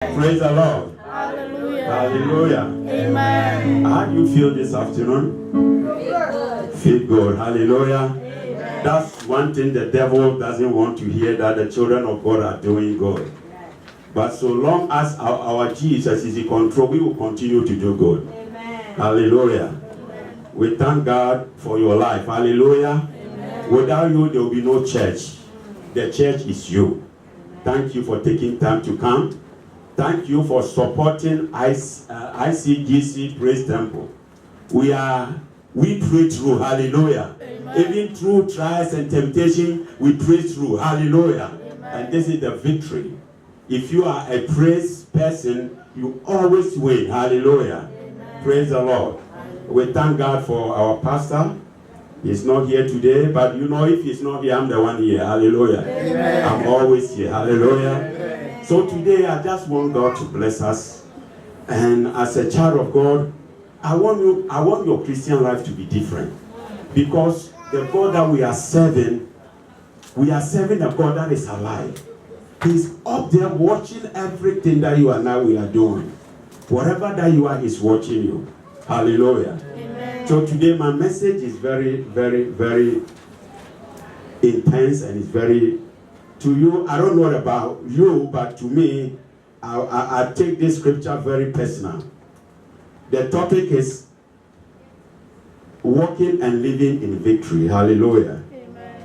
Praise the Lord. Hallelujah. Hallelujah. Amen. How do you feel this afternoon? Feel good. Hallelujah. Amen. That's one thing the devil doesn't want to hear, that the children of God are doing good. But so long as our Jesus is in control, we will continue to do good. Amen. Hallelujah. We thank God for your life. Hallelujah. Amen. Without you, there will be no church. The church is you. Thank you for taking time to come. Thank you for supporting ICGC Praise Temple. We pray through. Hallelujah. Amen. Even through trials and temptation, we pray through. Hallelujah. Amen. And this is the victory. If you are a praise person, you always win. Hallelujah. Amen. Praise the Lord. We thank God for our pastor. He's not here today, but you know, if he's not here, I'm the one here. Hallelujah. Amen. I'm always here. Hallelujah. Amen. So today, I just want God to bless us. And as a child of God, I want your Christian life to be different. Because the God that we are serving a God that is alive. He's up there watching everything that you and we are doing. Whatever that you are, He's watching you. Hallelujah. Amen. So today my message is very, very, very intense, and it's very, to you, I don't know about you, but to me, I take this scripture very personal. The topic is walking and living in victory. Hallelujah. Amen.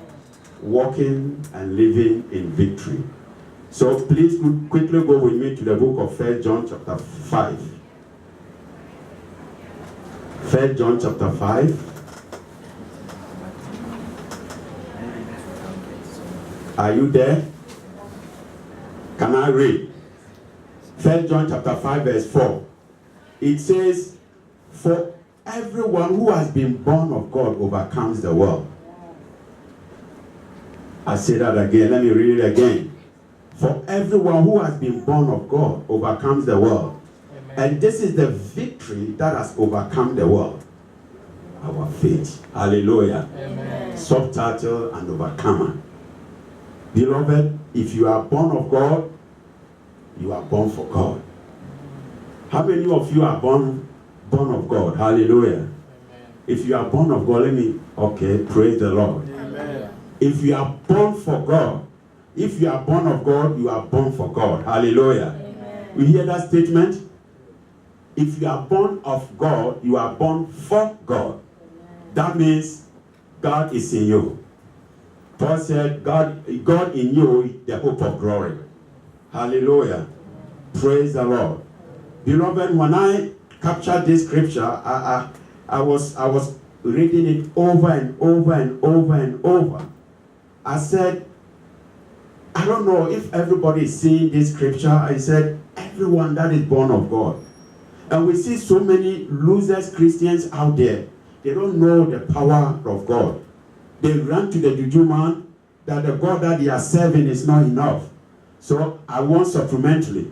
Walking and living in victory. So please quickly go with me to the book of 1 John chapter 5. 1 John chapter 5. Are you there? Can I read? 1 John chapter 5 verse 4. It says, "For everyone who has been born of God overcomes the world." I say that again. Let me read it again. For everyone who has been born of God overcomes the world. Amen. And this is the victory that has overcome the world. Our faith. Hallelujah. Amen. Subtitle and overcomer. Beloved, if you are born of God, you are born for God. How many of you are born of God? Hallelujah. Amen. If you are born of God, praise the Lord. Amen. If you are born for God, if you are born of God, you are born for God. Hallelujah. Amen. We hear that statement? If you are born of God, you are born for God. That means God is in you. Paul said, God in you is the hope of glory. Hallelujah. Praise the Lord. Beloved, when I captured this scripture, I was reading it over and over and over and over. I said, I don't know if everybody is seeing this scripture. I said, everyone that is born of God. And we see so many losers Christians out there. They don't know the power of God. They run to the juju man that the God that they are serving is not enough. So I want supplementary.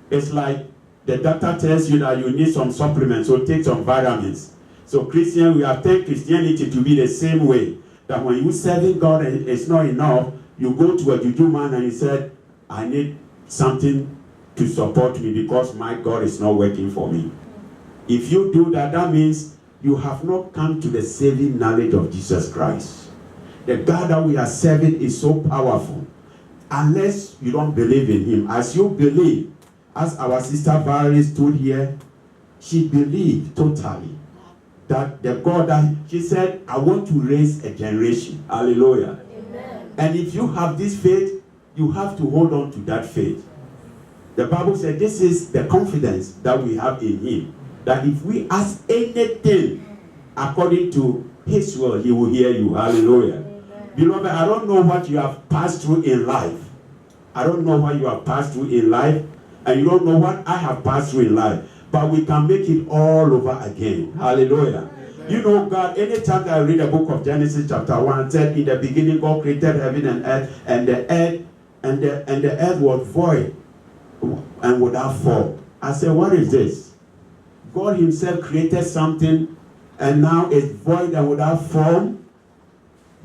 It's like the doctor tells you that you need some supplements, so take some vitamins. So Christian, we have taken Christianity to be the same way. That when you serving God and it's not enough, you go to a juju man and he said, I need something to support me because my God is not working for me. If you do that, that means you have not come to the saving knowledge of Jesus Christ. The God that we are serving is so powerful. Unless you don't believe in Him. As you believe, as our sister Valerie stood here, she believed totally that the God that she said, I want to raise a generation. Hallelujah. Amen. And if you have this faith, you have to hold on to that faith. The Bible said this is the confidence that we have in Him. That if we ask anything according to His will, He will hear you. Hallelujah. Amen. Beloved, I don't know what you have passed through in life. I don't know what you have passed through in life. And you don't know what I have passed through in life. But we can make it all over again. Hallelujah. Amen. You know, God, anytime I read the book of Genesis chapter 1, it said, in the beginning God created heaven and earth, and the earth was void and without form. I said, what is this? God Himself created something and now it's void and without form.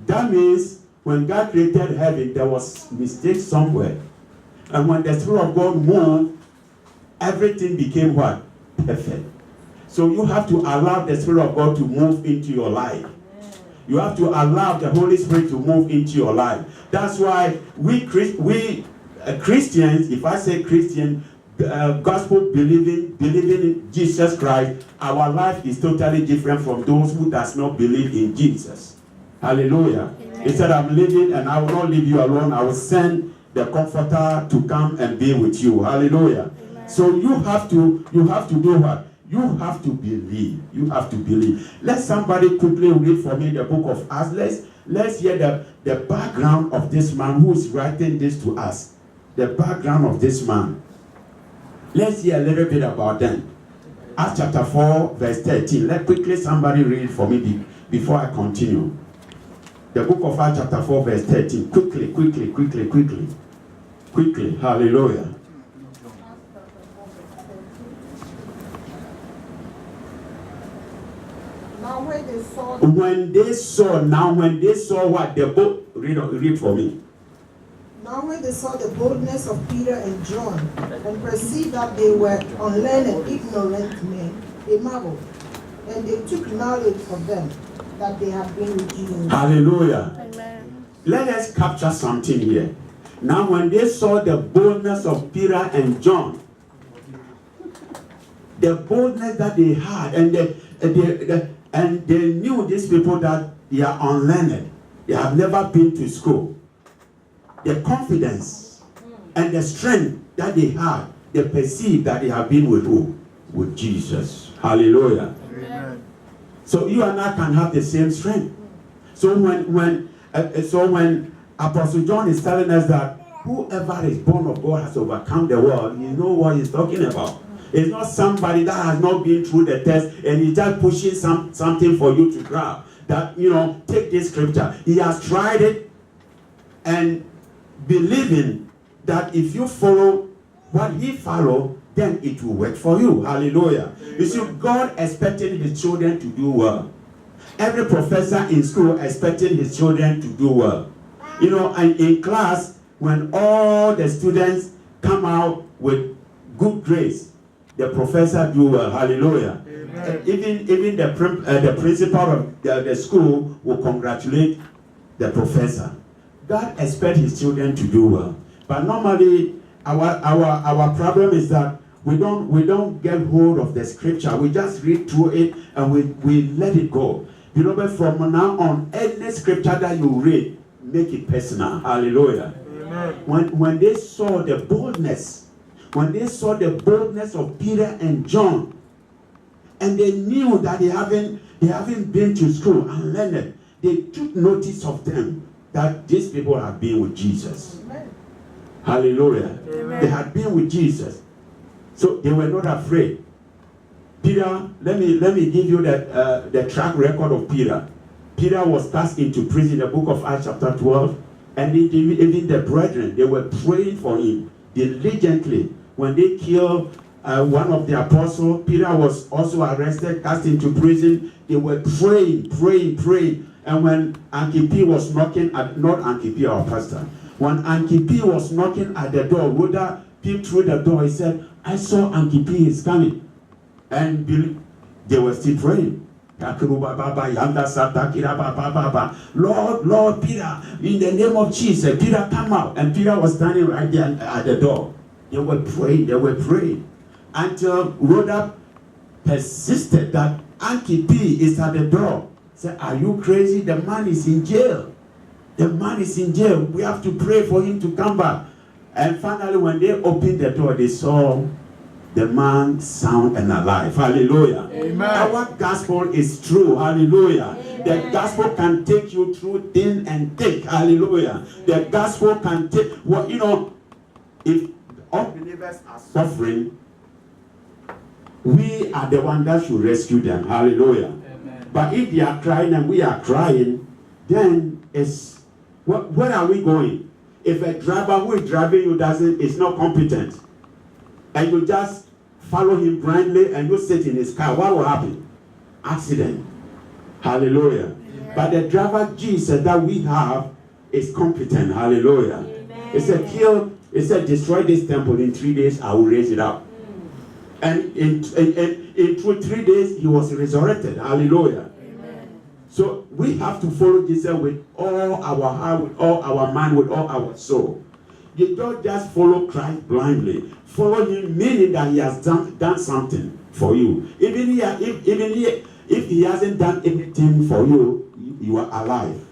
That means when God created heaven, there was mistake somewhere. And when the Spirit of God moved, everything became what? Perfect. So you have to allow the Spirit of God to move into your life. You have to allow the Holy Spirit to move into your life. That's why we Christians, if I say Christian, gospel believing in Jesus Christ, our life is totally different from those who does not believe in Jesus. Hallelujah. He said, I'm living and I will not leave you alone. I will send the Comforter to come and be with you. Hallelujah. Amen. So you have to do what? You have to believe. You have to believe. Let somebody quickly read for me the book of Acts. Let's hear the background of this man who is writing this to us. The background of this man. Let's hear a little bit about them. Acts chapter 4, verse 13. Let quickly somebody read for me before I continue. The book of Acts chapter 4, verse 13. Quickly. Hallelujah. When they saw what? The boat. Read for me. Now when they saw the boldness of Peter and John, and perceived that they were unlearned and ignorant men, they marveled, and they took knowledge of them, that they had been with Jesus. Hallelujah. Amen. Let us capture something here. Now when they saw the boldness of Peter and John, the boldness that they had, and they knew these people that they are unlearned, they have never been to school. The confidence and the strength that they had, they perceived that they have been with who? With Jesus. Hallelujah. Amen. So you and I can have the same strength. So when Apostle John is telling us that whoever is born of God has overcome the world, you know what he's talking about. It's not somebody that has not been through the test and he's just pushing something for you to grab. That, take this scripture. He has tried it and believing that if you follow what he followed, then it will work for you. Hallelujah. Amen. You see, God expecting his children to do well. Every professor in school expecting his children to do well. And in class, when all the students come out with good grades, the professor do well. Hallelujah. Even the principal of the school will congratulate the professor. God expects his children to do well. But normally, our problem is that we don't get hold of the scripture. We just read through it and we let it go. Beloved, from now on, any scripture that you read, make it personal. Hallelujah. Amen. When they saw the boldness, of Peter and John, and they knew that they haven't been to school and learned, they took notice of them. That these people have been with Jesus. Amen. Hallelujah. Amen. They had been with Jesus. So they were not afraid. Peter, let me give you the track record of Peter. Peter was cast into prison, the book of Acts chapter 12. And even the brethren, they were praying for him diligently. When they killed one of the apostles, Peter was also arrested, cast into prison. They were praying. And when Ankipi was knocking at, not Ankipi, our pastor, when Ankipi was knocking at the door, Rhoda peeped through the door, he said, I saw Ankipi is coming. And they were still praying. Lord, Peter, in the name of Jesus, Peter, come out. And Peter was standing right there at the door. They were praying. Until Rhoda persisted that Ankipi is at the door. Said, are you crazy? The man is in jail. We have to pray for him to come back. And finally, when they opened the door, they saw the man sound and alive. Hallelujah. Amen. Our gospel is true. Hallelujah. Amen. The gospel can take you through thin and thick. Hallelujah. Amen. The gospel can take, if unbelievers are suffering, we are the one that should rescue them. Hallelujah. But if they are crying and we are crying, then where are we going? If a driver who is driving you is not competent, and you just follow him blindly and you sit in his car, what will happen? Accident. Hallelujah. Yeah. But the driver Jesus that we have is competent. Hallelujah. Amen. It said destroy this temple in 3 days, I will raise it up. And in 3 days, he was resurrected. Hallelujah. Amen. So we have to follow Jesus with all our heart, with all our mind, with all our soul. You don't just follow Christ blindly. Follow him, meaning that he has done something for you. Even if he hasn't done anything for you, you are alive.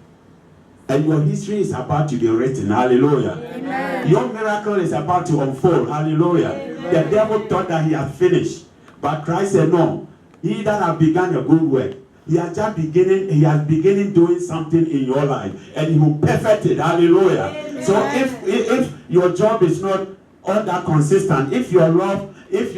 And your history is about to be written. Hallelujah. Amen. Your miracle is about to unfold. Hallelujah. Amen. The devil thought that he had finished. But Christ said, no. He that has begun a good work, he has beginning doing something in your life. And he will perfect it. Hallelujah. Amen. So if your job is not all that consistent, if your life is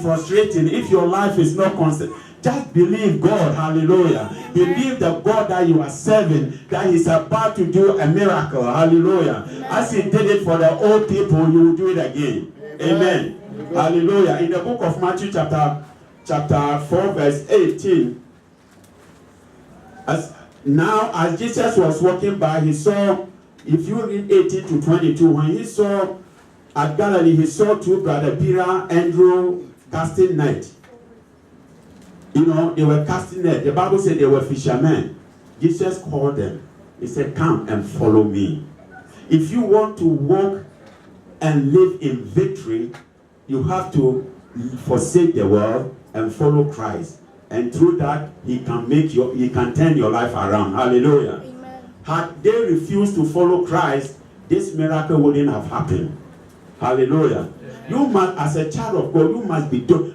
frustrating, if your life is not constant, just believe God. Hallelujah. Believe the God that you are serving, that he's about to do a miracle. Hallelujah. As he did it for the old people, he will do it again. Amen. Hallelujah. In the book of Matthew chapter 4 verse 18, as Jesus was walking by, he saw, if you read 18 to 22, when he saw at Galilee, he saw two brothers, Peter, Andrew, casting net. You know, they were casting net. The Bible said they were fishermen. Jesus called them. He said, come and follow me. If you want to walk and live in victory, you have to forsake the world and follow Christ. And through that, he can turn your life around. Hallelujah. Amen. Had they refused to follow Christ, this miracle wouldn't have happened. Hallelujah. You must, as a child of God,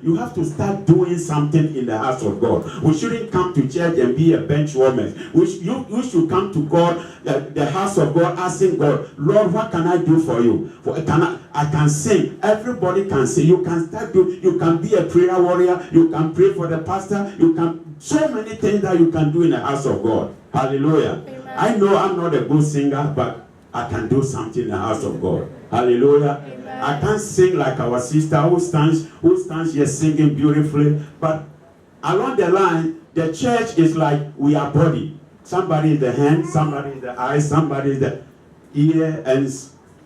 you have to start doing something in the house of God. We shouldn't come to church and be a bench warmer. You should come to God, the house of God, asking God, Lord, what can I do for you? I can sing. Everybody can sing. You can you can be a prayer warrior. You can pray for the pastor. So many things that you can do in the house of God. Hallelujah. Amen. I know I'm not a good singer, but I can do something in the house of God. Hallelujah. Amen. I can't sing like our sister who stands here singing beautifully. But along the line, the church is like we are body. Somebody is the hand, somebody is the eye, somebody is the ear, and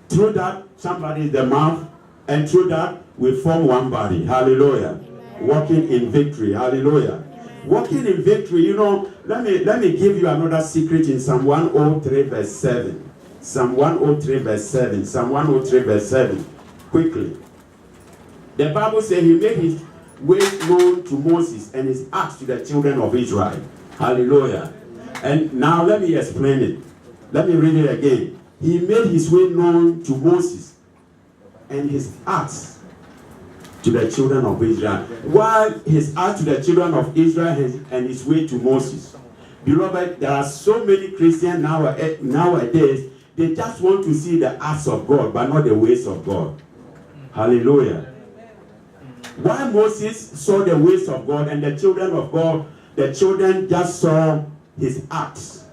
through that, somebody is the mouth, and through that, we form one body. Hallelujah. Amen. Walking in victory. Hallelujah. Amen. Walking in victory, you know, let me give you another secret in Psalm 103 verse 7. Psalm 103 verse 7. Psalm 103 verse 7. Quickly. The Bible says he made his ways known to Moses and his acts to the children of Israel. Hallelujah. And now let me explain it. Let me read it again. He made his way known to Moses and his acts to the children of Israel. While his acts to the children of Israel and his way to Moses. Beloved, there are so many Christians nowadays, they just want to see the acts of God, but not the ways of God. Hallelujah. While Moses saw the ways of God and the children of God, the children just saw his acts.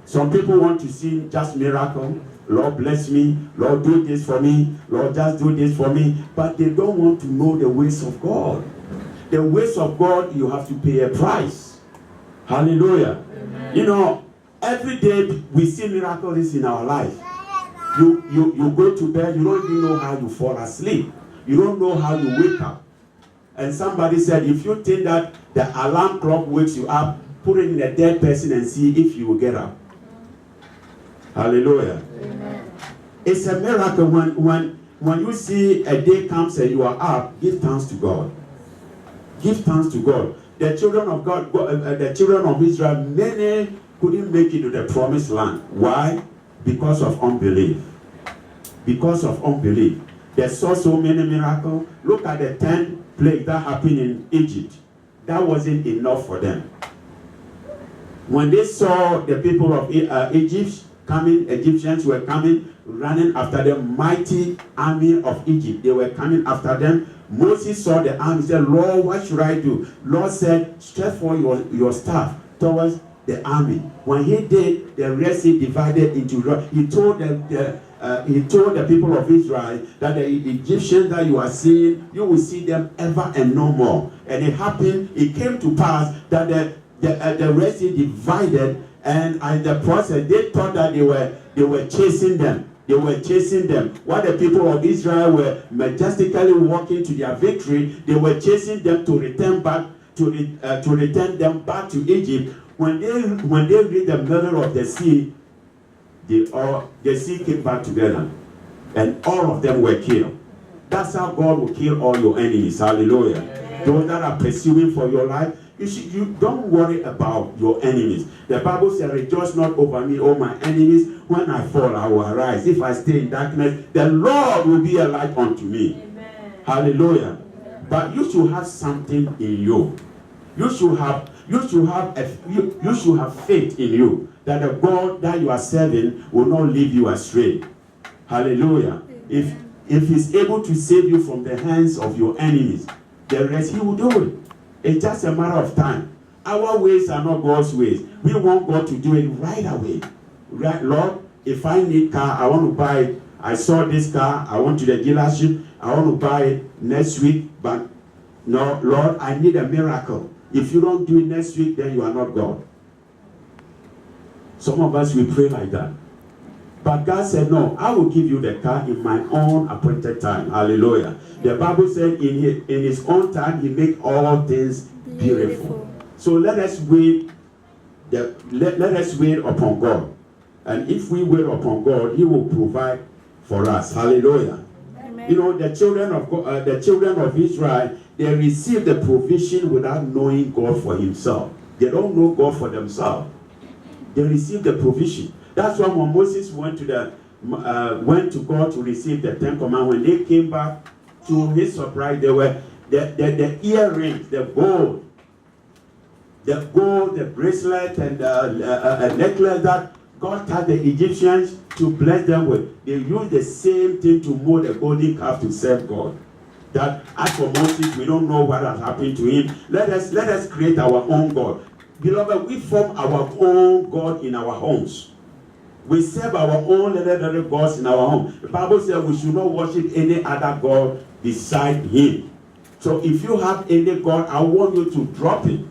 Some people want to see just miracle. Lord bless me. Lord do this for me. Lord just do this for me. But they don't want to know the ways of God. The ways of God, you have to pay a price. Hallelujah. Amen. You know, every day we see miracles in our life. You go to bed, you don't even know how you fall asleep. You don't know how you wake up. And somebody said, if you think that the alarm clock wakes you up, put it in a dead person and see if you will get up. Hallelujah. Amen. It's a miracle when you see a day comes and you are up, give thanks to God. Give thanks to God. The children of God, the children of Israel, many couldn't make it to the promised land. Why? Because of unbelief. Because of unbelief. They saw so many miracles. Look at the 10 plagues that happened in Egypt. That wasn't enough for them. When they saw the people of Egypt coming, Egyptians were coming, running after the mighty army of Egypt. They were coming after them. Moses saw the army, said, Lord, what should I do? Lord said, stretch forth your staff towards the army. When he did, the Red Sea divided into. He told the people of Israel that the Egyptians that you are seeing, you will see them ever and no more. And it happened. It came to pass that the Red Sea divided, and in the process they thought that they were chasing them. They were chasing them. While the people of Israel were majestically walking to their victory, they were chasing them to return back to return them back to Egypt. When they reached the middle of the sea, the sea came back together, and all of them were killed. That's how God will kill all your enemies. Hallelujah. Yeah. Those that are pursuing for your life, you don't worry about your enemies. The Bible says, rejoice not over me, O my enemies. When I fall, I will arise. If I stay in darkness, the Lord will be a light unto me. Amen. Hallelujah. Amen. But you should have something in you. You should have faith in you that the God that you are serving will not lead you astray. Hallelujah. Amen. If he's able to save you from the hands of your enemies, the rest he will do it. It's just a matter of time. Our ways are not God's ways. We want God to do it right away. Right, Lord, if I need car, I want to buy it. I saw this car, I went to the dealership, I want to buy it next week, but no, Lord, I need a miracle. If you don't do it next week, then you are not God. Some of us, we pray like that. But God said, no, I will give you the car in my own appointed time. Hallelujah. The Bible said in his own time, he make all things beautiful. So let us wait. Let us wait upon God. And if we wait upon God, he will provide for us. Hallelujah. Amen. You know, the children of Israel, they received the provision without knowing God for himself. They don't know God for themselves. They received the provision. That's why when Moses went to God to receive the Ten Commandments, when they came back, to his surprise, they were the earrings, the gold, the bracelet, and a necklace that God taught the Egyptians to bless them with. They used the same thing to mold a golden calf to serve God. That as for Moses, we don't know what has happened to him. Let us create our own God. Beloved, we form our own God in our homes. We serve our own little gods in our home. The Bible says we should not worship any other God beside him. So if you have any God, I want you to drop it.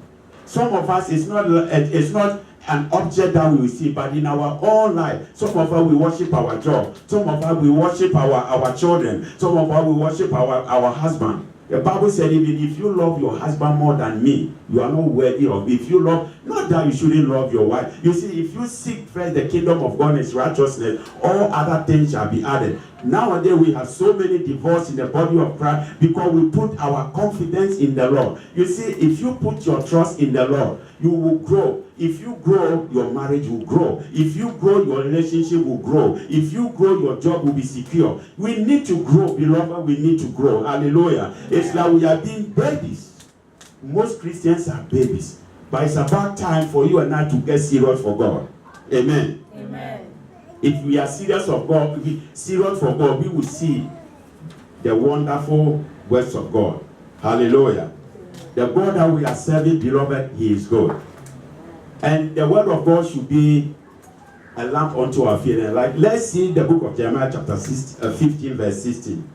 Some of us, it's not an object that we see, but in our own life, some of us we worship our job. Some of us we worship our children. Some of us we worship our husband. The Bible said, even if you love your husband more than me, you are not worthy of it. If you love, not that you shouldn't love your wife. You see, if you seek first the kingdom of God and his righteousness, all other things shall be added. Nowadays, we have so many divorces in the body of Christ because we put our confidence in the Lord. You see, if you put your trust in the Lord, you will grow. If you grow, your marriage will grow. If you grow, your relationship will grow. If you grow, your job will be secure. We need to grow, beloved. We need to grow. Hallelujah. It's like we are being babies. Most Christians are babies. But it's about time for you and I to get serious for God. Amen. Amen. If we are serious for God, we will see the wonderful works of God. Hallelujah. The God that we are serving, beloved, he is good. And the word of God should be a lamp unto our feet. Like, let's see the book of Jeremiah chapter 15 verse 16.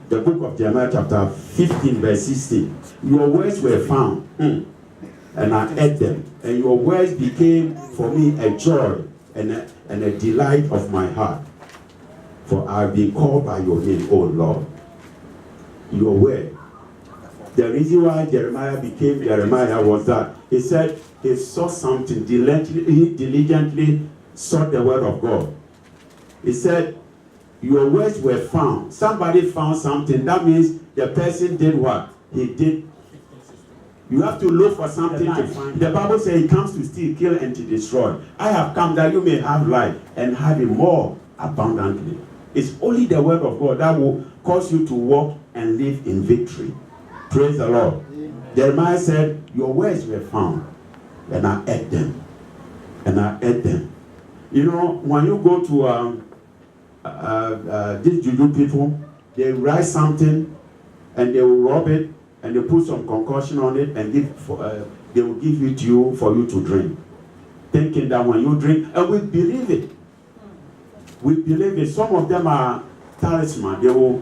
The book of Jeremiah chapter 15 verse 16. Your words were found, and I ate them. And your words became for me a joy and a delight of my heart. For I have been called by your name, O Lord. Your word. The reason why Jeremiah became Jeremiah was that he said he saw something, he diligently sought the word of God. He said, your words were found. Somebody found something. That means the person did what? He did. You have to look for something to find. The Bible says he comes to steal, kill, and to destroy. I have come that you may have life and have it more abundantly. It's only the word of God that will cause you to walk and live in victory. Praise the Lord. Amen. Jeremiah said, your words were found, and I ate them. And I ate them. You know, when you go to these juju people, they write something, and they will rub it, and they put some concoction on it, and they will give it to you for you to drink. Thinking that when you drink, and we believe it. We believe it. Some of them are talisman. They will.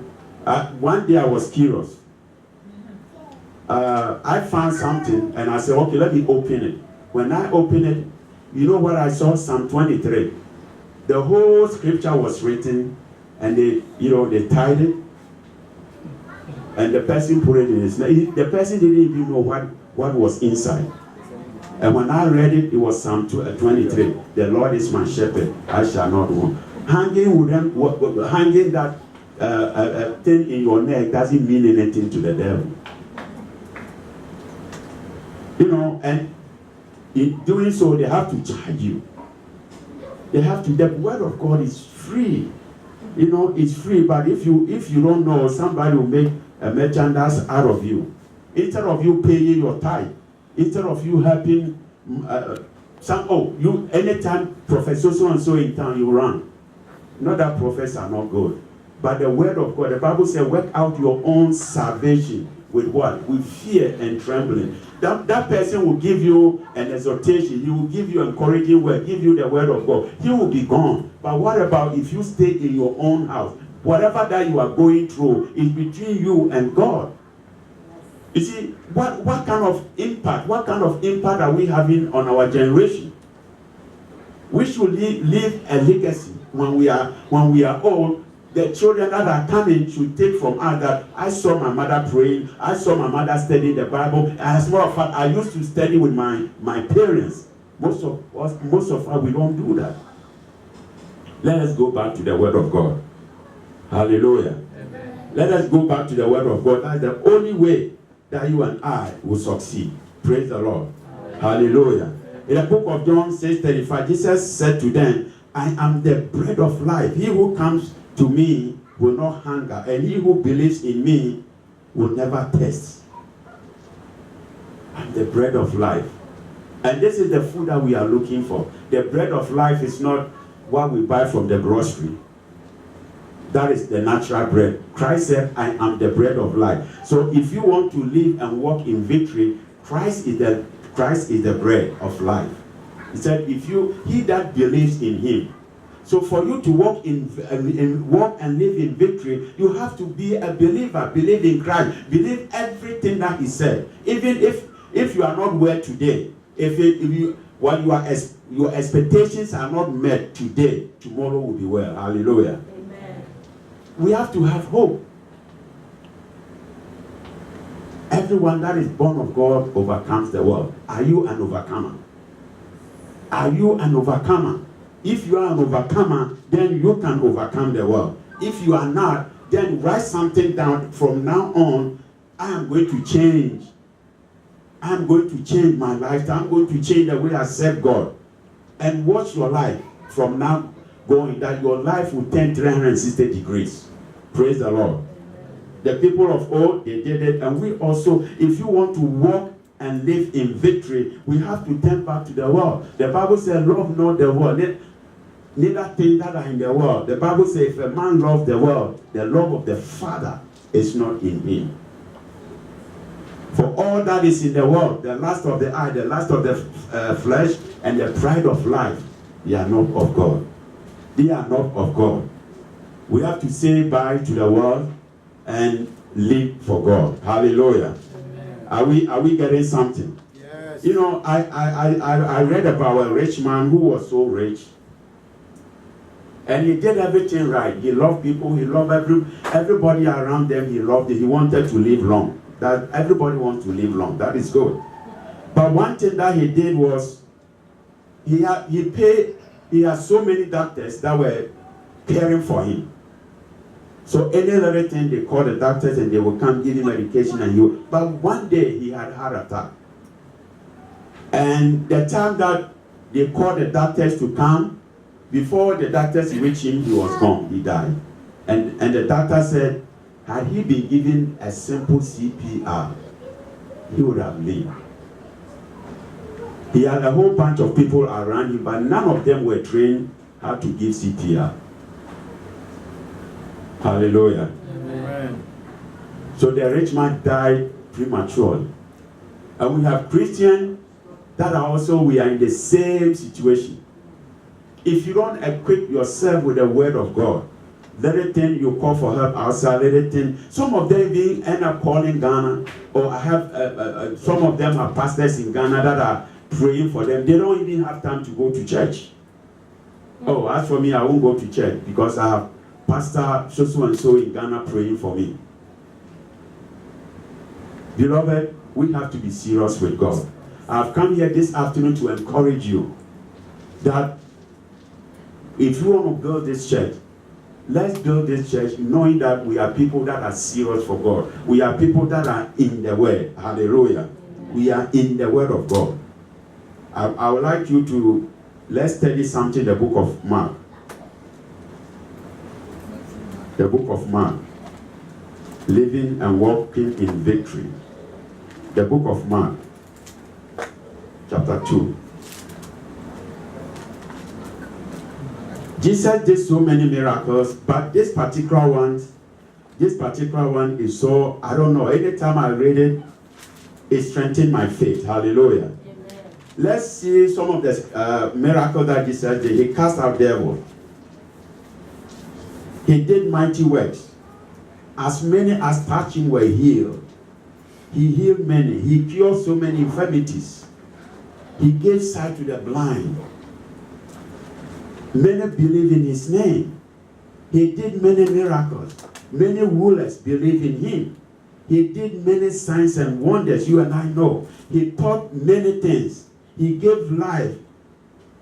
One day I was curious. I found something and I said, okay, let me open it. When I opened it, you know what I saw? Psalm 23. The whole scripture was written, and they tied it, and the person put it in his name. The person didn't even know what was inside. And when I read it, it was Psalm 23. The Lord is my shepherd, I shall not want. Hanging that thing in your neck doesn't mean anything to the devil. And in doing so, they have to charge you. The word of God is free. It's free, but if you don't know, somebody will make a merchandise out of you. Instead of you paying your tithe, instead of you helping anytime Professor so and so in town, you run. Not that prophets are not good, but the word of God, the Bible says, work out your own salvation with what? With fear and trembling. That person will give you an exhortation. He will give you encouraging word, give you the word of God. He will be gone. But what about if you stay in your own house? Whatever that you are going through is between you and God. You see, what kind of impact are we having on our generation? We should leave a legacy when we are old. The children that are coming should take from us that I saw my mother praying, I saw my mother studying the Bible. As a matter of fact, I used to study with my parents. Most of us, we don't do that. Let us go back to the word of God. Hallelujah. Amen. Let us go back to the word of God. That's the only way that you and I will succeed. Praise the Lord. Amen. Hallelujah. In the book of John 6:35, Jesus said to them, I am the bread of life. He who comes to me will not hunger, and he who believes in me will never thirst. I'm the bread of life. And this is the food that we are looking for. The bread of life is not what we buy from the grocery. That is the natural bread. Christ said, I am the bread of life. So if you want to live and walk in victory, Christ is the bread of life. He said, he that believes in him. So for you to walk walk and live in victory, you have to be a believer. Believe in Christ. Believe everything that he said. Even if you are not well today, your expectations are not met today, tomorrow will be well. Hallelujah. Amen. We have to have hope. Everyone that is born of God overcomes the world. Are you an overcomer? Are you an overcomer? If you are an overcomer, then you can overcome the world. If you are not, then write something down. From now on, I am going to change. I am going to change my life. I'm going to change the way I serve God. And watch your life from now going, that your life will turn 360 degrees. Praise the Lord. The people of old, they did it. And we also, if you want to walk and live in victory, we have to turn back to the world. The Bible says, love not the world, neither things that are in the world. The Bible says, if a man loves the world, the love of the Father is not in him. For all that is in the world, the lust of the eye, the lust of the flesh, and the pride of life, they are not of God. They are not of God. We have to say bye to the world and live for God. Hallelujah. Amen. Are we getting something? Yes. I read about a rich man who was so rich. And he did everything right. He loved people. He loved everybody around them. He loved it. He wanted to live long. That everybody wants to live long. That is good. But one thing that he did was he had so many doctors that were caring for him. So any little thing, they call the doctors and they will come give him medication. But one day he had a heart attack. And the time that they called the doctors to come, before the doctors reached him, he was gone. He died. And the doctor said, had he been given a simple CPR, he would have lived. He had a whole bunch of people around him, but none of them were trained how to give CPR. Hallelujah. Amen. So the rich man died prematurely. And we have Christians that are also, we are in the same situation. If you don't equip yourself with the word of God, let it think you call for help outside, let it think. Some of them being end up calling Ghana, or I have some of them are pastors in Ghana that are praying for them. They don't even have time to go to church. Oh, as for me, I won't go to church because I have Pastor so and so in Ghana praying for me. Beloved, we have to be serious with God. I've come here this afternoon to encourage you that if you want to build this church, let's build this church knowing that we are people that are serious for God. We are people that are in the Word. Hallelujah. We are in the Word of God. I would like you to, let's study something, the book of Mark. The book of Mark. Living and walking in victory. The book of Mark. Chapter 2. Jesus did so many miracles, but this particular one is so, I don't know, anytime I read it, it strengthened my faith. Hallelujah. Amen. Let's see some of the miracles that Jesus did. He cast out devils. He did mighty works. As many as touched him were healed. He healed many. He cured so many infirmities. He gave sight to the blind. Many believe in his name. He did many miracles. Many rulers believe in him. He did many signs and wonders, you and I know. He taught many things. He gave life.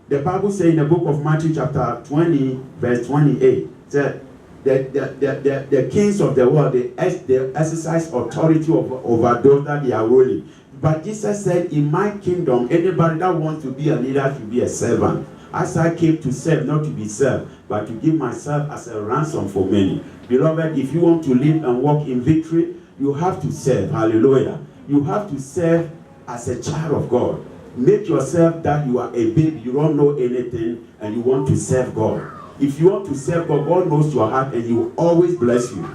The Bible says in the book of Matthew chapter 20, verse 28, that the kings of the world, they exercise authority over those that they are ruling. But Jesus said, in my kingdom, anybody that wants to be a leader should be a servant. As I came to serve, not to be served, but to give myself as a ransom for many. Beloved, if you want to live and walk in victory, you have to serve. Hallelujah. You have to serve as a child of God. Make yourself that you are a baby, you don't know anything, and you want to serve God. If you want to serve God, God knows your heart, and He will always bless you.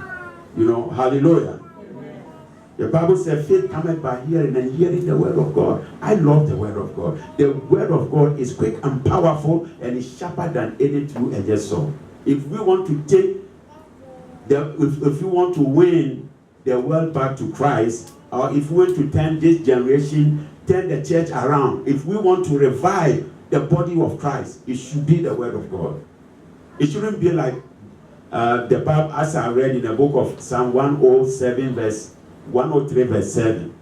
You know, hallelujah. The Bible says, faith cometh by hearing, and hearing the word of God. I love the word of God. The word of God is quick and powerful, and is sharper than any two-edged sword. If we want to take if you want to win the world back to Christ, or if we want to turn this generation, turn the church around, if we want to revive the body of Christ, it should be the word of God. It shouldn't be like the Bible, as I read in the book of Psalm 103 verse 7.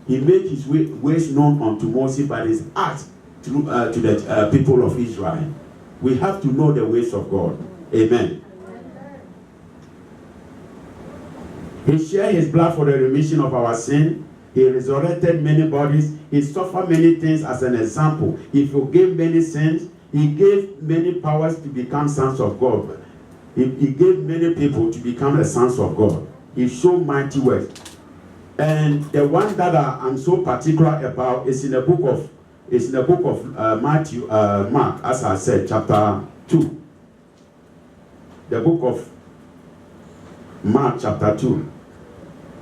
He made his ways known unto Moses, but his acts to the people of Israel. We have to know the ways of God. Amen. He shed his blood for the remission of our sin. He resurrected many bodies. He suffered many things as an example. He forgave many sins. He gave many powers to become sons of God. He gave many people to become the sons of God. He showed mighty works. And the one that I'm so particular about is in the book of Mark, as I said, chapter 2. The book of Mark, chapter 2.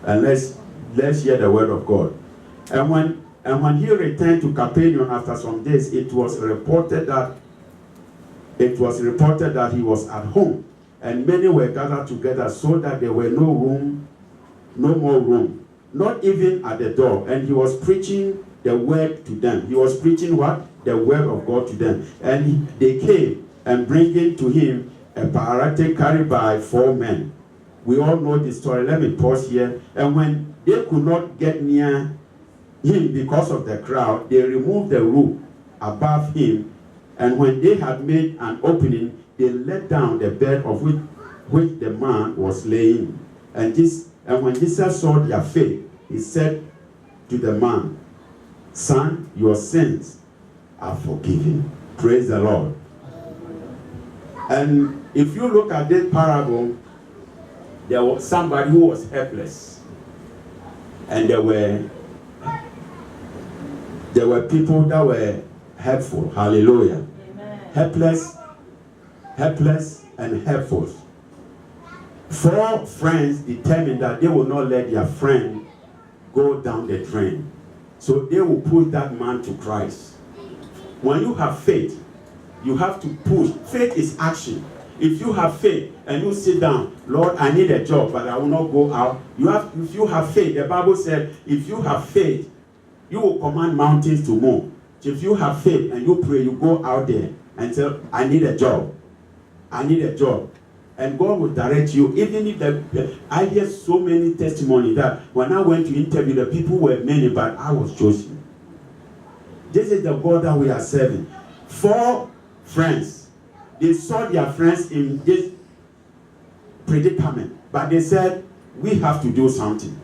And let's hear the word of God. And when he returned to Capernaum after some days, it was reported that he was at home, and many were gathered together, so that there were no more room, not even at the door. And he was preaching the word to them. He was preaching what? The word of God to them. And they came and bringing to him a paralytic carried by 4 men. We all know the story. Let me pause here. And when they could not get near him because of the crowd, they removed the roof above him. And when they had made an opening, they let down the bed of which the man was laying. And when Jesus saw their faith, he said to the man, "Son, your sins are forgiven." Praise the Lord. And if you look at this parable, there was somebody who was helpless. And there were people that were helpful. Hallelujah. Amen. Helpless and helpful. 4 friends determined that they will not let their friend go down the drain. So they will push that man to Christ. When you have faith, you have to push. Faith is action. If you have faith and you sit down, "Lord, I need a job, but I will not go out." If you have faith, the Bible said, if you have faith, you will command mountains to move. If you have faith and you pray, you go out there and say, I need a job. I need a job. And God will direct you. Even if I hear so many testimonies that when I went to interview, the people were many, but I was chosen. This is the God that we are serving. 4 friends. They saw their friends in this predicament, but they said, we have to do something.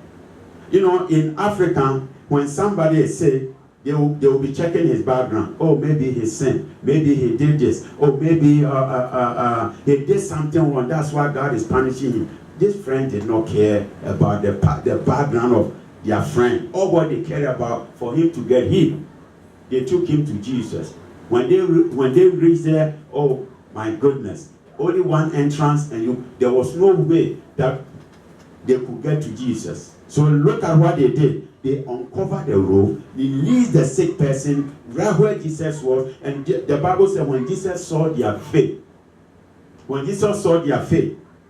You know, in Africa, when somebody is sick, they will be checking his background. Oh, maybe he sinned. Maybe he did this. Oh, maybe he did something wrong. That's why God is punishing him. This friend did not care about the background of their friend. All what they cared about for him to get healed. They took him to Jesus. When they reached there, oh my goodness, only one entrance, and there was no way that they could get to Jesus. So look at what they did. They uncovered the robe, released the sick person right where Jesus was, and the Bible said when Jesus saw their faith,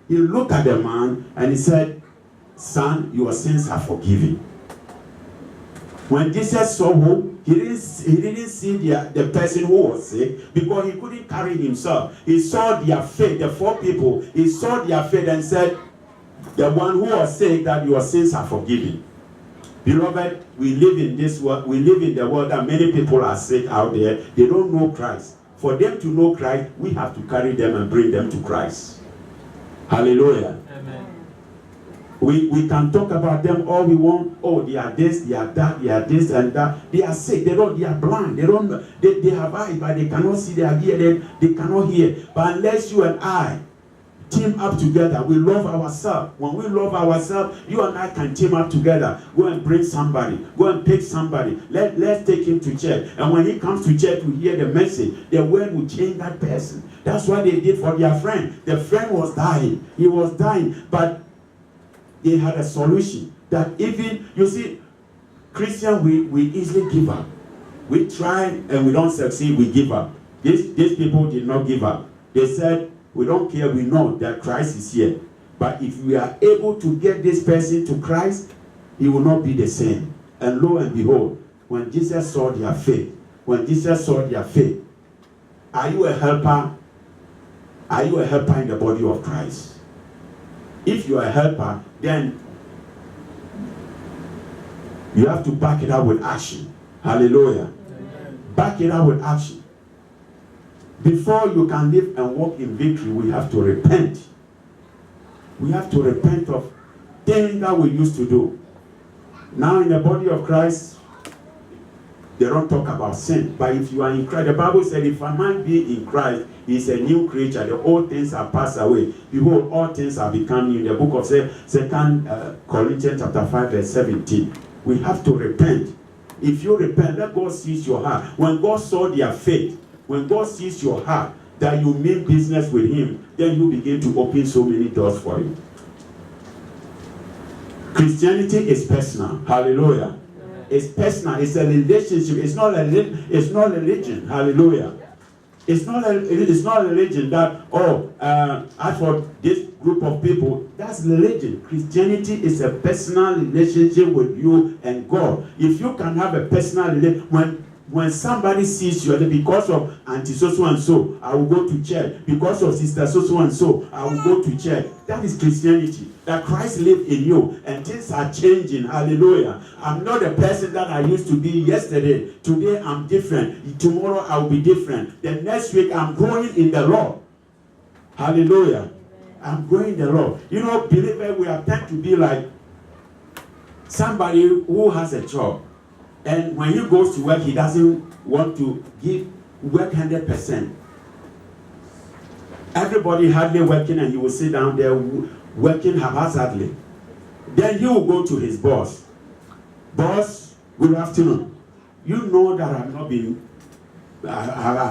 he looked at the man and he said, son, your sins are forgiven. When Jesus saw who, he didn't see the person who was sick because he couldn't carry himself. He saw their faith, the 4 people, he saw their faith and said, the one who was sick, that your sins are forgiven. Beloved, we live in this world, we live in the world that many people are sick out there. They don't know Christ. For them to know Christ, we have to carry them and bring them to Christ. Hallelujah. Amen. We can talk about them all we want. Oh, they are this, they are that, they are this and that. They are sick, they are blind, they have eyes, but they cannot see, they are here, they cannot hear. But unless you and I team up together, we love ourselves. When we love ourselves, you and I can team up together. Go and bring somebody. Go and pick somebody. Let's take him to church. And when he comes to church to hear the message, the word will change that person. That's what they did for their friend. The friend was dying. He was dying. But they had a solution. That even, you see, Christian, we easily give up. We try and we don't succeed, we give up. These people did not give up. They said, we don't care, we know that Christ is here. But if we are able to get this person to Christ, he will not be the same. And lo and behold, when Jesus saw their faith, are you a helper? Are you a helper in the body of Christ? If you are a helper, then you have to back it up with action. Hallelujah. Amen. Back it up with action. Before you can live and walk in victory, we have to repent. We have to repent of things that we used to do. Now in the body of Christ, they don't talk about sin. But if you are in Christ, the Bible said, if a man be in Christ, he is a new creature. The old things are passed away. Behold, all things are become new. In the book of 2 Corinthians chapter 5, verse 17. We have to repent. If you repent, let God sees your heart. When God saw their faith, when God sees your heart, that you mean business with him, then you begin to open so many doors for you. Christianity is personal. Hallelujah. It's personal. It's a relationship. It's not a religion. Hallelujah. It's not a religion that, as for this group of people, that's religion. Christianity is a personal relationship with you and God. If you can have a personal relationship, when somebody sees you, because of auntie so and so, I will go to church. Because of sister so and so, I will go to church. That is Christianity. That Christ lives in you and things are changing. Hallelujah. I'm not the person that I used to be yesterday. Today I'm different. Tomorrow I will be different. The next week I'm growing in the Lord. Hallelujah. I'm growing in the Lord. You know, believers, we are tend to be like somebody who has a job. And when he goes to work, he doesn't want to work 100%. Everybody hardly working, and he will sit down there working haphazardly. Then he will go to his boss. Boss, good afternoon. You know that I have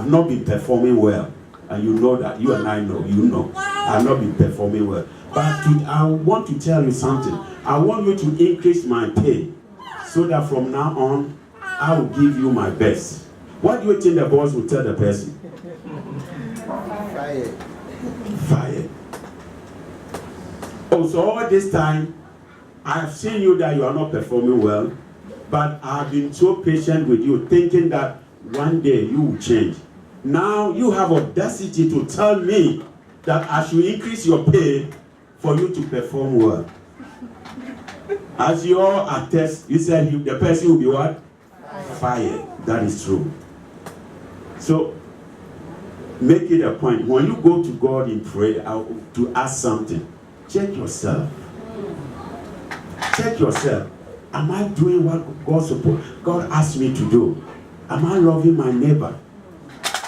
not been performing well. And you know that. You and I know. You know. I have not been performing well. But I want to tell you something. I want you to increase my pay, so that from now on, I will give you my best. What do you think the boss will tell the person? Fire. Fire. Oh, so all this time, I have seen you that you are not performing well, but I have been so patient with you, thinking that one day you will change. Now you have audacity to tell me that I should increase your pay for you to perform well. As you all attest, you said the person will be what? Fired. That is true. So, make it a point. When you go to God in prayer to ask something, check yourself. Check yourself. Am I doing what God asked me to do? Am I loving my neighbor?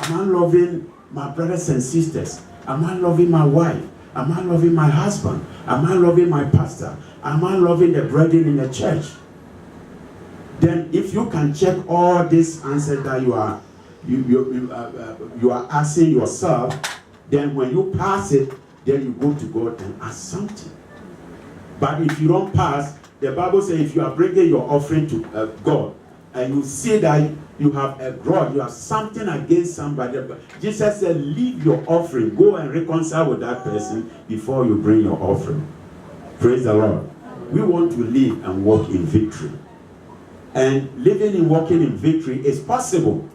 Am I loving my brothers and sisters? Am I loving my wife? Am I loving my husband? Am I loving my pastor? Am I loving the brethren in the church? Then if you can check all these answers that you are asking yourself, then when you pass it, then you go to God and ask something. But if you don't pass, the Bible says if you are bringing your offering to God and you see that you have a grudge, you have something against somebody, Jesus said, leave your offering, go and reconcile with that person before you bring your offering. Praise the Lord. We want to live and walk in victory. And living and walking in victory is possible.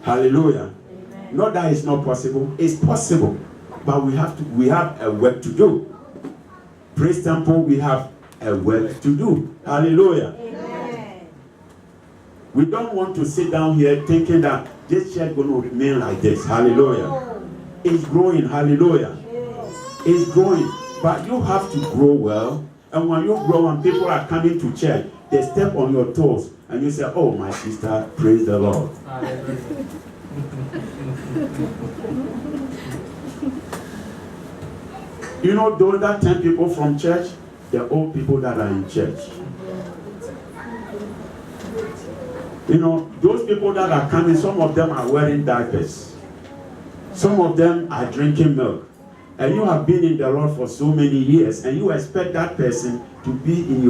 Hallelujah. Amen. Not that it's not possible, it's possible. But we have a work to do. Praise Temple, we have a work to do. Hallelujah. Amen. We don't want to sit down here thinking that this church is going to remain like this. Hallelujah. It's growing. Hallelujah. It's growing. But you have to grow well. And when you grow and people are coming to church, they step on your toes and you say, oh, my sister, praise the Lord. You know, those that 10 people from church, they're all people that are in church. You know, those people that are coming, some of them are wearing diapers. Some of them are drinking milk. And you have been in the Lord for so many years, and you expect that person to be in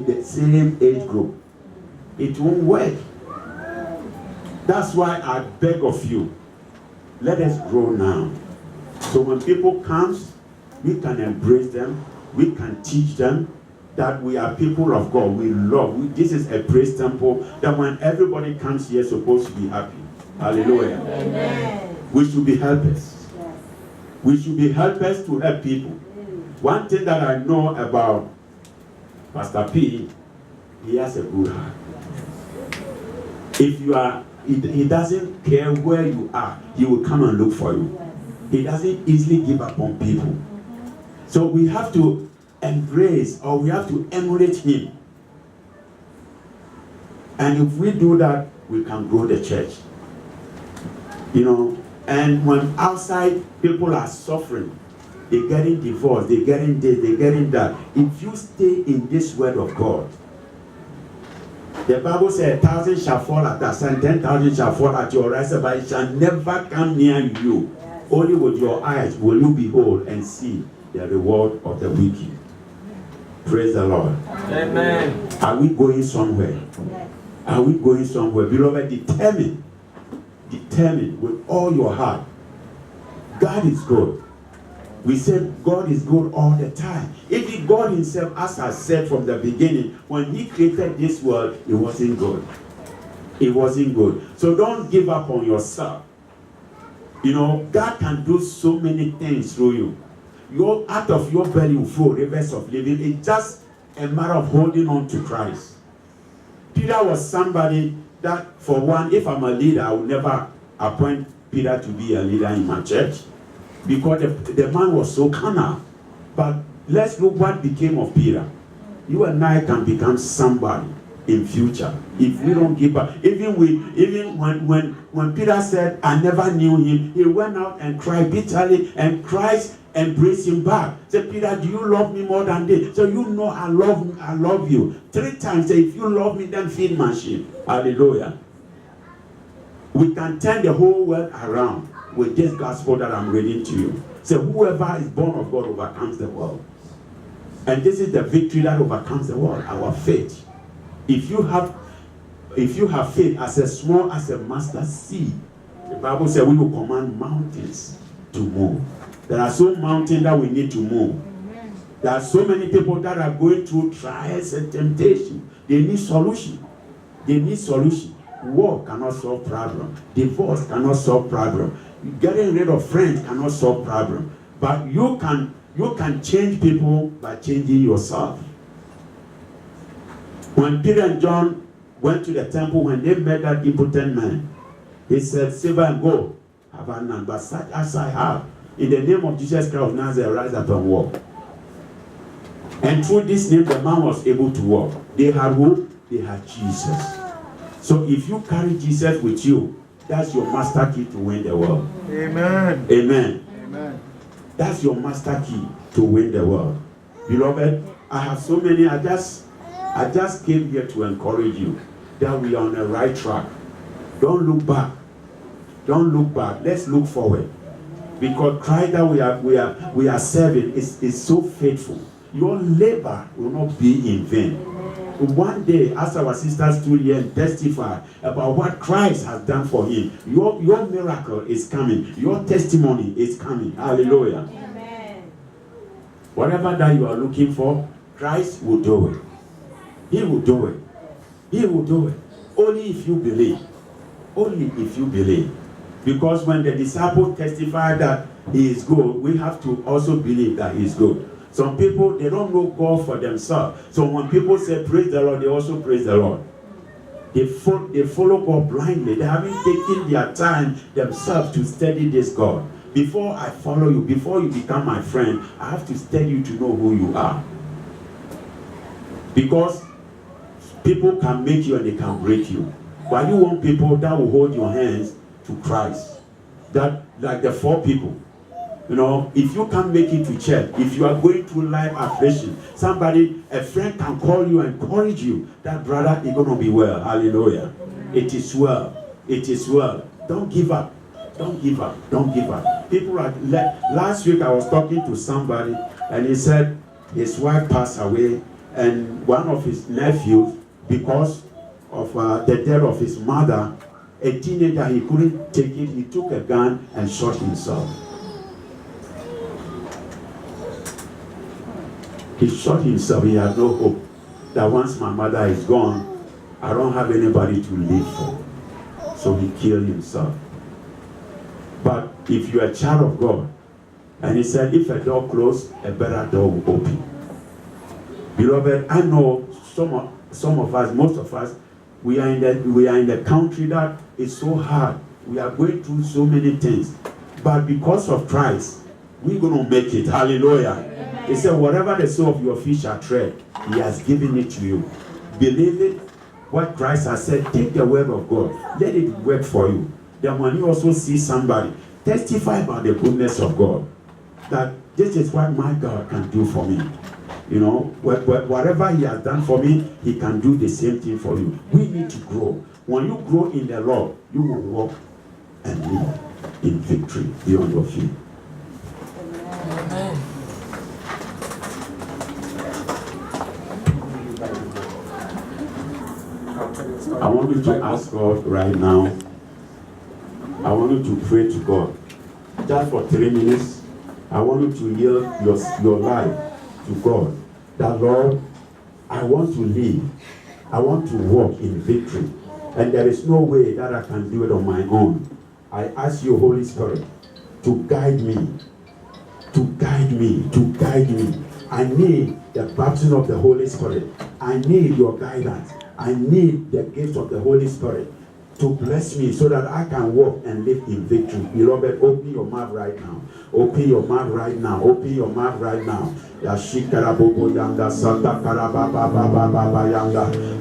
the same age group. It won't work. That's why I beg of you, let us grow now. So when people come, we can embrace them, we can teach them that we are people of God. We love. This is a praise temple that when everybody comes here, supposed to be happy. Hallelujah. Amen. We should be helpers. We should be helpers to help people. One thing that I know about Pastor P, he has a good heart. If you are, he doesn't care where you are, he will come and look for you. He doesn't easily give up on people. So we have to embrace, or we have to emulate him. And if we do that, we can grow the church. You know, and when outside people are suffering, they're getting divorced, they're getting this, they're getting that. If you stay in this word of God, the Bible says 1,000 shall fall at that side, 10,000 shall fall at your right side, but it shall never come near you. Yes. Only with your eyes will you behold and see the reward of the wicked. Praise the Lord. Amen. Are we going somewhere? Yes. Are we going somewhere? Beloved, determine with all your heart. God is good. We said God is good all the time. Even God himself, as I said from the beginning, when he created this world, it wasn't good. It wasn't good. So don't give up on yourself. You know, God can do so many things through you. Out of your belly will flow rivers of living. It's just a matter of holding on to Christ. Peter was somebody that, for one, if I'm a leader, I would never appoint Peter to be a leader in my church. Because the man was so carnal. But let's look what became of Peter. You and I can become somebody in future if we don't give up. Even when Peter said, I never knew him, he went out and cried bitterly, and Christ embraced him back. Said, Peter, do you love me more than this? So you know I love you. 3 times, say, if you love me, then feed my sheep. Hallelujah. We can turn the whole world around with this gospel that I'm reading to you. So whoever is born of God overcomes the world. And this is the victory that overcomes the world, our faith. If you have faith as small as a mustard seed, the Bible says we will command mountains to move. There are some mountains that we need to move. There are so many people that are going through trials and temptation. They need solution. They need solution. War cannot solve problem. Divorce cannot solve problem. Getting rid of friends cannot solve problem. But you can change people by changing yourself. When Peter and John went to the temple, when they met that impotent man, he said, silver and gold have I none, but such as I have, in the name of Jesus Christ of Nazareth, rise up and walk. And through this name, the man was able to walk. They had who? They had Jesus. So if you carry Jesus with you, that's your master key to win the world. Amen. Amen. Amen. That's your master key to win the world. Beloved, I have so many. I just came here to encourage you that we are on the right track. Don't look back. Don't look back. Let's look forward. Because Christ that we are serving is so faithful. Your labor will not be in vain. One day, as our sisters stood here and testified about what Christ has done for him, your miracle is coming. Your testimony is coming. Hallelujah. Amen. Whatever that you are looking for, Christ will do it. He will do it. He will do it. Only if you believe. Only if you believe. Because when the disciples testify that he is good, we have to also believe that he is good. Some people, they don't know God for themselves. So when people say praise the Lord, they also praise the Lord. They follow God blindly. They haven't taken their time themselves to study this God. Before I follow you, before you become my friend, I have to study you to know who you are. Because people can make you and they can break you. But you want people that will hold your hands to Christ. That, like the 4 people. You know, if you can't make it to church, if you are going through life affliction, a friend can call you and encourage you that brother is going to be well. Hallelujah. It is well. It is well. Don't give up. Don't give up. Don't give up. People are, last week I was talking to somebody and he said his wife passed away and one of his nephews, because of the death of his mother, a teenager, he couldn't take it. He took a gun and shot himself. He shot himself. He had no hope that once my mother is gone, I don't have anybody to live for. So he killed himself. But if you're a child of God, and he said, if a door closed, a better door will open. Beloved, I know some of us, most of us, we are in the country that is so hard. We are going through so many things. But because of Christ, we're going to make it. Hallelujah. He said, whatever the soul of your feet shall tread, he has given it to you. Believe it. What Christ has said, take the word of God. Let it work for you. Then when you also see somebody, testify about the goodness of God. That this is what my God can do for me. You know, whatever he has done for me, he can do the same thing for you. We need to grow. When you grow in the Lord, you will walk and live in victory beyond your feet. Amen. I want you to ask God right now. I want you to pray to God. Just for 3 minutes, I want you to yield your life to God. That Lord, I want to live. I want to walk in victory. And there is no way that I can do it on my own. I ask you, Holy Spirit, to guide me. To guide me. To guide me. I need the baptism of the Holy Spirit. I need your guidance. I need the gift of the Holy Spirit to bless me so that I can walk and live in victory. Beloved, open your mouth right now. Open your mouth right now. Open your mouth right now.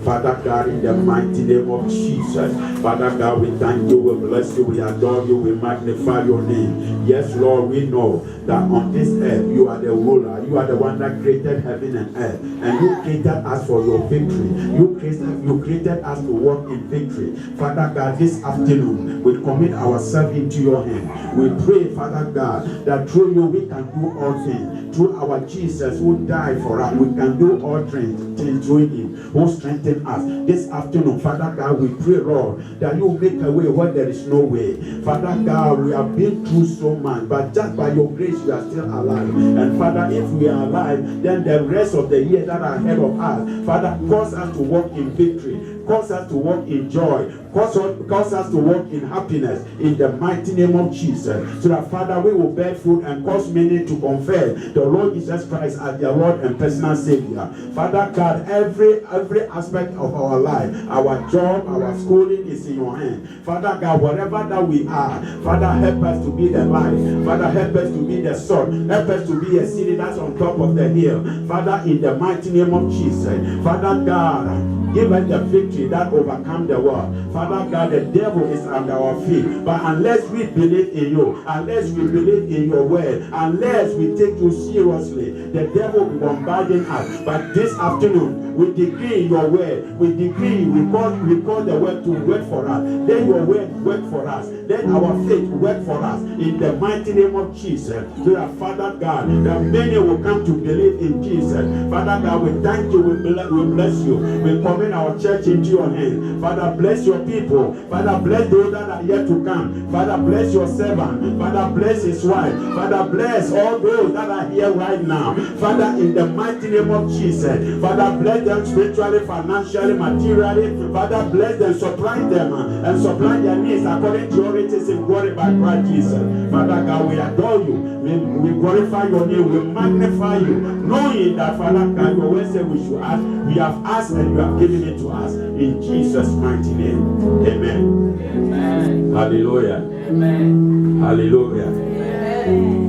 Father God, in the mighty name of Jesus, Father God, we thank you, we bless you, we adore you, we magnify your name. Yes, Lord, we know that on this earth you are the ruler, you are the one that created heaven and earth, and you created us for your victory. You created us to walk in victory. Father God, this afternoon we commit ourselves into your hand. We pray, Father God, that through you we can do all things. Through our Jesus who died for us, we can do all things through him who strengthened us. This afternoon, Father God, we pray, Lord, that you make a way where there is no way. Father God, we have been through so much, but just by your grace we are still alive. And Father, if we are alive, then the rest of the years that are ahead of us, Father, cause us to walk in victory, cause us to walk in joy, Cause us to walk in happiness in the mighty name of Jesus. So that, Father, we will bear fruit and cause many to confess the Lord Jesus Christ as their Lord and personal Savior. Father God, every aspect of our life, our job, our schooling is in your hand. Father God, whatever that we are, Father, help us to be the light. Father, help us to be the salt. Help us to be a city that's on top of the hill. Father, in the mighty name of Jesus. Father God, give us the victory that overcome the world. Father God, the devil is under our feet. But unless we believe in you, unless we believe in your word, unless we take you seriously, the devil will be bombarding us. But this afternoon, we decree your word. We decree, we call the word to work for us. Then your word work for us. Then our faith work for us. In the mighty name of Jesus. So that, Father God, that many will come to believe in Jesus. Father God, we thank you. We bless you. We commit our church into your hand. Father, bless your people. Father, bless those that are yet to come. Father, bless your servant. Father, bless his wife. Father, bless all those that are here right now. Father, in the mighty name of Jesus. Father, bless them spiritually, financially, materially. Father, bless them, supply them, and supply their needs according to your riches in glory by Christ Jesus. Father God, we adore you. We glorify your name. We magnify you. Knowing that, Father God, your word said we should ask. We have asked and you have given it to us. In Jesus' mighty name. Amen. Amen. Hallelujah. Amen. Hallelujah. Amen.